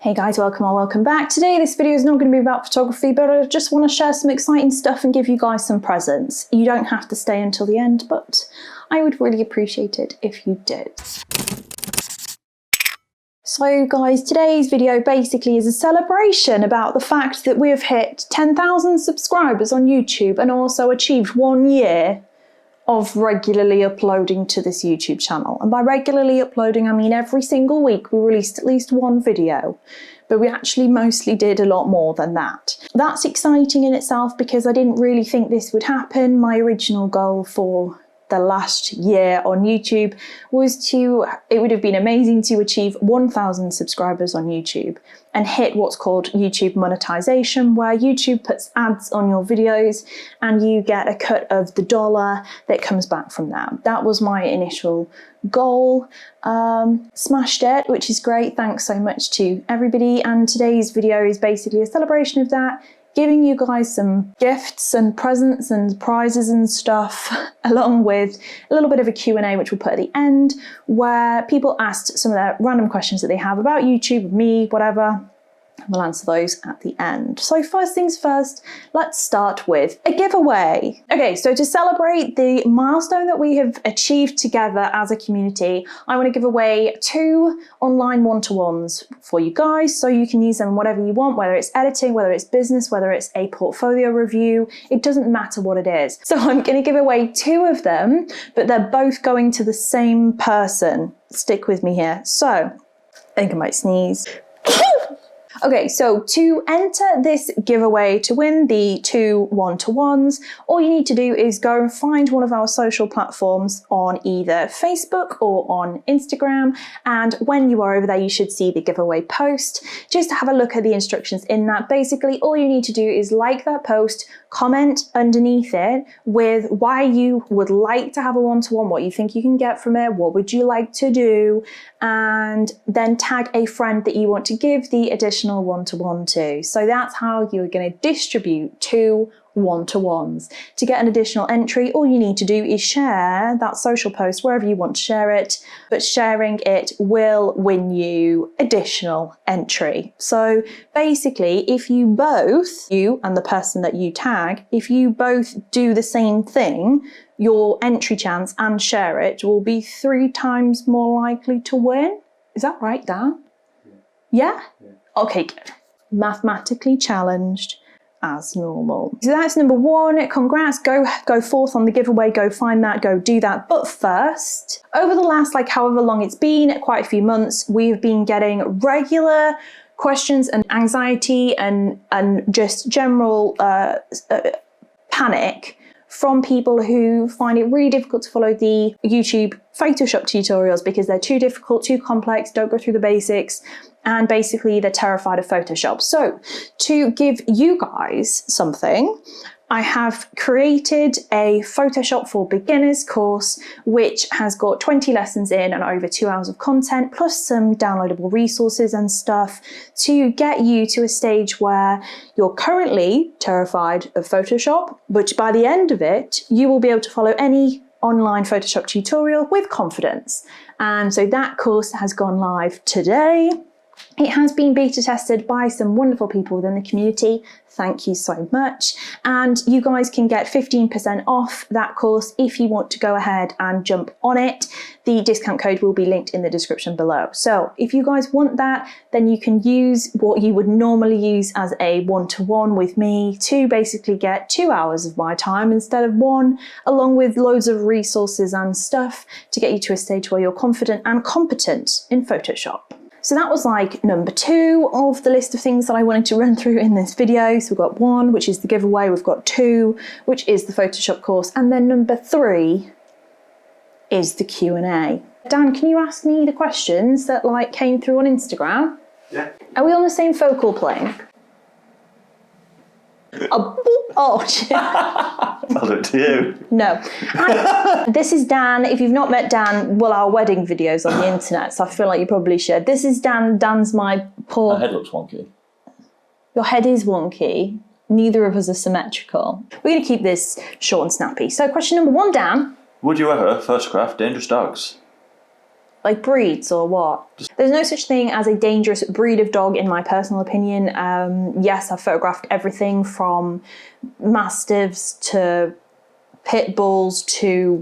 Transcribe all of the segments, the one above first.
Hey guys, welcome or welcome back. Today this video is not going to be about photography, but I just want to share some exciting stuff and give you guys some presents. You don't have to stay until the end, but I would really appreciate it if you did. So guys, today's video basically is a celebration about the fact that we have hit 10,000 subscribers on YouTube and also achieved 1 year of regularly uploading to this YouTube channel. And by regularly uploading, I mean every single week we released at least one video, but we actually mostly did a lot more than that. That's exciting in itself because I didn't really think this would happen. My original goal for the last year on YouTube was it would have been amazing to achieve 1,000 subscribers on YouTube and hit what's called YouTube monetization, where YouTube puts ads on your videos and you get a cut of the dollar that comes back from that. That was my initial goal. Smashed it, which is great. Thanks so much to everybody. And today's video is basically a celebration of that, giving you guys some gifts and presents and prizes and stuff, along with a little bit of a Q&A, which we'll put at the end, where people asked some of their random questions that they have about YouTube, me, whatever. We'll answer those at the end. So first things first, let's start with a giveaway. Okay, so to celebrate the milestone that we have achieved together as a community, I want to give away 2 online one-to-ones for you guys, so you can use them whatever you want, whether it's editing, whether it's business, whether it's a portfolio review, it doesn't matter what it is. So I'm going to give away 2 of them, but they're both going to the same person. Stick with me here. So, I think I might sneeze. Okay, so to enter this giveaway, to win the 2 one-to-ones, all you need to do is go and find one of our social platforms on either Facebook or on Instagram. And when you are over there, you should see the giveaway post. Just have a look at the instructions in that. Basically, all you need to do is like that post, comment underneath it with why you would like to have a one-to-one, what you think you can get from it, what would you like to do, and then tag a friend that you want to give the additional one-to-one to. So that's how you're going to distribute 2 one-to-ones. To get an additional entry, all you need to do is share that social post wherever you want to share it, but sharing it will win you additional entry. So basically, if you both, you and the person that you tag, if you both do the same thing, your entry chance and share it will be 3 times more likely to win. Is that right, Dan? Yeah? Okay, good. Mathematically challenged as normal. So that's number 1. Congrats, go forth on the giveaway, go find that, go do that. But first, over the last however long it's been, quite a few months, we've been getting regular questions and anxiety and just general panic from people who find it really difficult to follow the YouTube Photoshop tutorials because they're too difficult, too complex, don't go through the basics, and basically they're terrified of Photoshop. So to give you guys something, I have created a Photoshop for Beginners course, which has got 20 lessons in and over 2 hours of content, plus some downloadable resources and stuff to get you to a stage where you're currently terrified of Photoshop, but by the end of it, you will be able to follow any online Photoshop tutorial with confidence. And so that course has gone live today. It has been beta tested by some wonderful people within the community. Thank you so much. And you guys can get 15% off that course if you want to go ahead and jump on it. The discount code will be linked in the description below. So if you guys want that, then you can use what you would normally use as a one-to-one with me to basically get 2 hours of my time instead of 1, along with loads of resources and stuff to get you to a stage where you're confident and competent in Photoshop. So that was number 2 of the list of things that I wanted to run through in this video. So we've got 1, which is the giveaway. We've got 2, which is the Photoshop course. And then number 3 is the Q&A. Dan, can you ask me the questions that came through on Instagram? Yeah. Are we on the same focal plane? Oh, shit. I'll do it to you. No. This is Dan. If you've not met Dan, well, our wedding video's on the internet, so I feel like you probably should. This is Dan. Dan's my poor... My head looks wonky. Your head is wonky. Neither of us are symmetrical. We're going to keep this short and snappy. So question number 1, Dan. Would you ever photograph dangerous dogs? Like breeds or what? There's no such thing as a dangerous breed of dog in my personal opinion. Yes, I've photographed everything from mastiffs to pit bulls to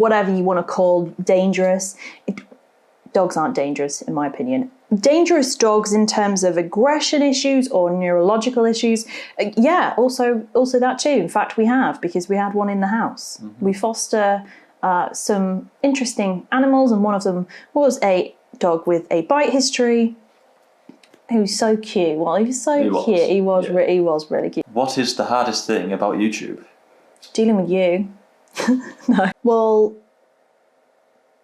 whatever you want to call dangerous. Dogs aren't dangerous in my opinion. Dangerous dogs in terms of aggression issues or neurological issues, yeah, also that too. In fact, we have, because we had one in the house. Mm-hmm. We foster some interesting animals, and one of them was a dog with a bite history. He was so cute. Well, he was so cute. He was really cute. What is the hardest thing about YouTube? Dealing with you. No. Well,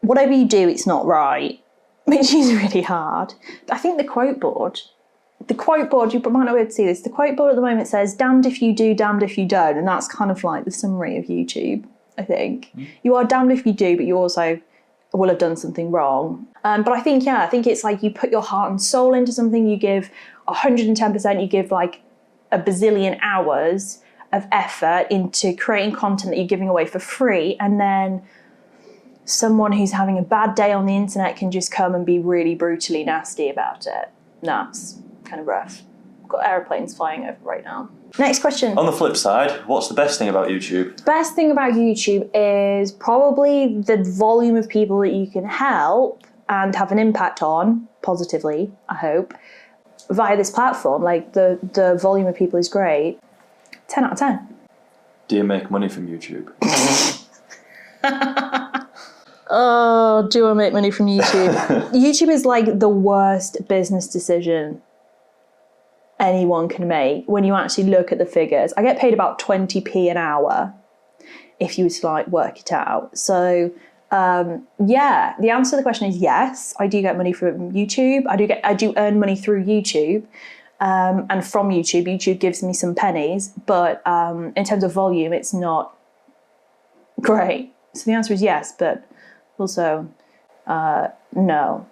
whatever you do, it's not right, which is really hard. I think the quote board, you might not be able to see this, the quote board at the moment says, damned if you do, damned if you don't. And that's kind of like the summary of YouTube, I think. You are damned if you do, but you also will have done something wrong. But I think it's like you put your heart and soul into something, you give 110%, you give like a bazillion hours of effort into creating content that you're giving away for free, and then someone who's having a bad day on the internet can just come and be really brutally nasty about it. That's kind of rough. I've got aeroplanes flying over right now. Next question. On the flip side, what's the best thing about YouTube? The best thing about YouTube is probably the volume of people that you can help and have an impact on, positively, I hope, via this platform. Like the volume of people is great. 10 out of 10. Do you make money from YouTube? Oh, do I make money from YouTube? YouTube is like the worst business decision anyone can make when you actually look at the figures. I get paid about 20p an hour if you were to like work it out. So yeah, the answer to the question is yes, I do get money from YouTube. I do earn money through YouTube. And from YouTube gives me some pennies, but in terms of volume, it's not great. So the answer is yes, but also no.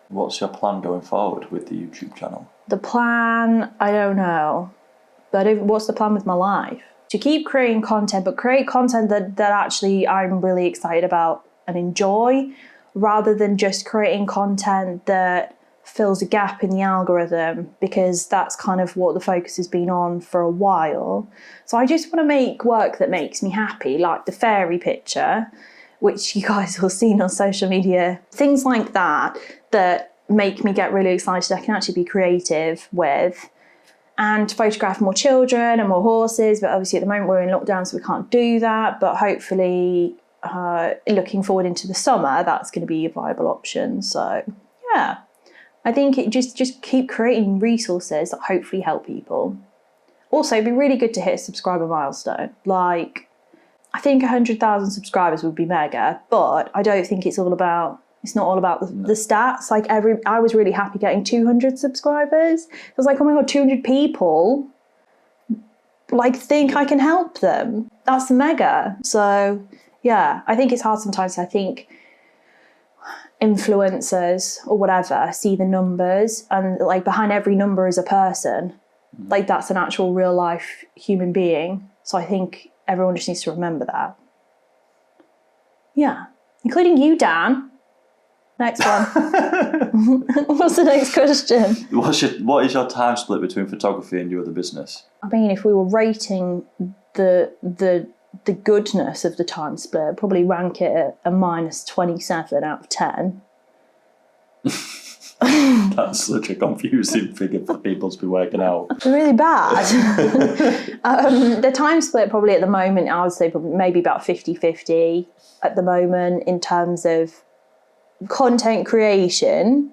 What's your plan going forward with the YouTube channel? The plan, I don't know. But what's the plan with my life? To keep creating content, but create content that actually I'm really excited about and enjoy, rather than just creating content that fills a gap in the algorithm, because that's kind of what the focus has been on for a while. So I just want to make work that makes me happy, like the fairy picture, which you guys will see on social media. Things like that make me get really excited. I can actually be creative with, and photograph more children and more horses. But obviously at the moment we're in lockdown, so we can't do that. But hopefully looking forward into the summer, that's going to be a viable option. So yeah. I think it just keep creating resources that hopefully help people. Also, it'd be really good to hit a subscriber milestone. Like, I think 100,000 subscribers would be mega, but I don't think it's not all about the stats. Like I was really happy getting 200 subscribers. I was like, oh my God, 200 people like think I can help them. That's mega. So yeah, I think it's hard sometimes. I think influencers or whatever see the numbers, and like behind every number is a person. Like that's an actual real life human being. So I think everyone just needs to remember that. Yeah, including you, Dan. Next one. What's the next question? What is your time split between photography and your other business? I mean, if we were rating the goodness of the time split, I'd probably rank it at a -27 out of 10. That's such a confusing figure for people to be working out. It's really bad. The time split probably at the moment, I would say probably maybe about 50-50 at the moment in terms of content creation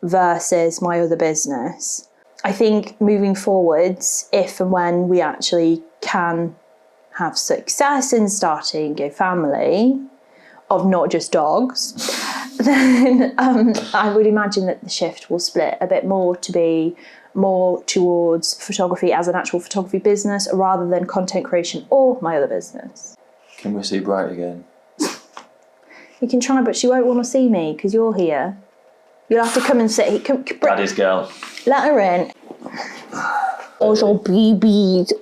versus my other business. I think moving forwards, if and when we actually can have success in starting a family of not just dogs, then I would imagine that the shift will split a bit more to be more towards photography as an actual photography business rather than content creation or my other business. Can we see Bright again? You can try, but she won't want to see me because you're here. You'll have to come and sit here. Daddy's girl. Let her in. Also babies.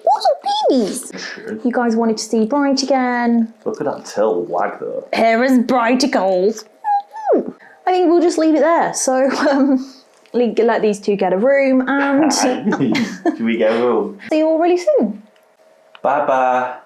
You guys wanted to see Bright again. Look at that tail wag though. Here is Brighticles. I think we'll just leave it there. So let these two get a room and Should we go home? see you all really soon. Bye bye.